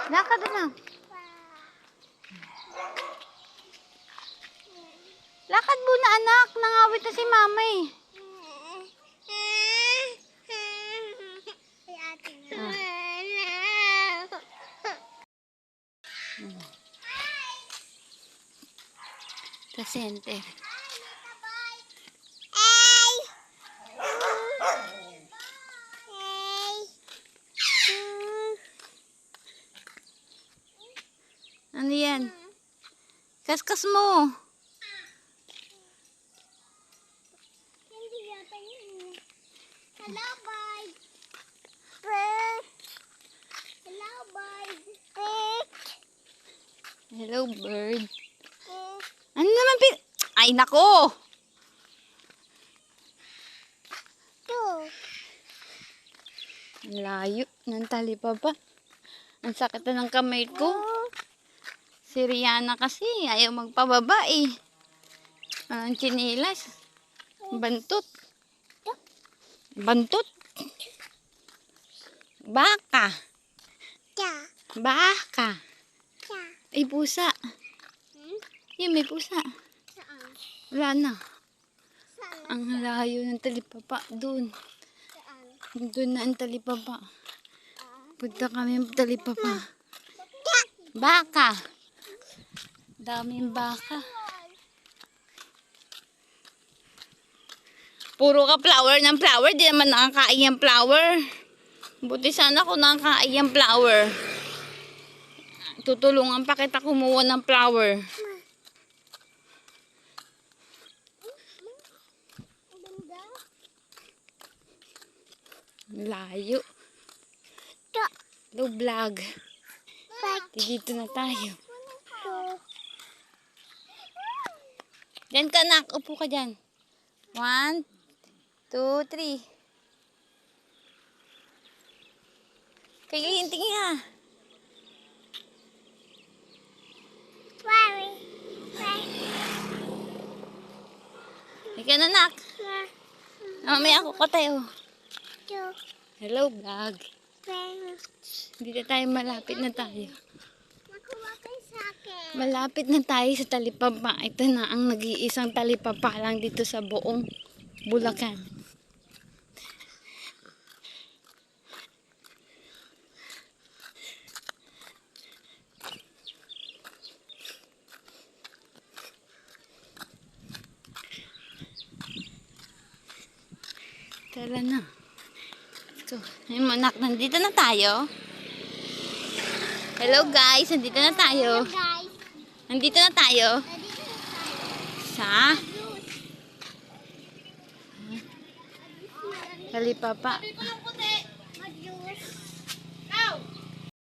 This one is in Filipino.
Lakad na. Lakad muna anak. Nangawit na si mama eh. Sa center. Ano yan? Kaskas mo. Hello, bird. Hello, bird. Hello, bird. Ano naman Ay, nako! Ang layo ng talipapa. Ang sakit na ng kamay ko. Si Rihanna kasi ayaw magpababa eh. Ang chinilas. Bantot. Bantot. Baka. Baka. Ay, pusa. Yun, may pusa. Saan? Wala na. Saan? Ang layo ng talipapa. Doon. Saan? Doon na ang talipapa. Punta kami ng talipapa. Baka. Daming baka. Puro ka flower ng flower. Di naman nakakain yung flower. Buti sana kung nakakain yung flower. Tutulungan pa kita kumuha ng flower. Layo. Hello, vlog. Dito na tayo. Diyan ka, nak. Upo ka dyan. 1, 2, 3. Kayo, tingin ha. Ika na, nak. Mamaya ako tayo. Hello, vlog. Dito tayo, malapit na tayo. Malapit na tayo sa talipapa. Ito na ang nag-iisang talipapa lang dito sa buong Bulacan. Tara na. So, ayun, anak, nandito na tayo. Hello guys, nandito na tayo. Nandito na tayo. Sa talipapa.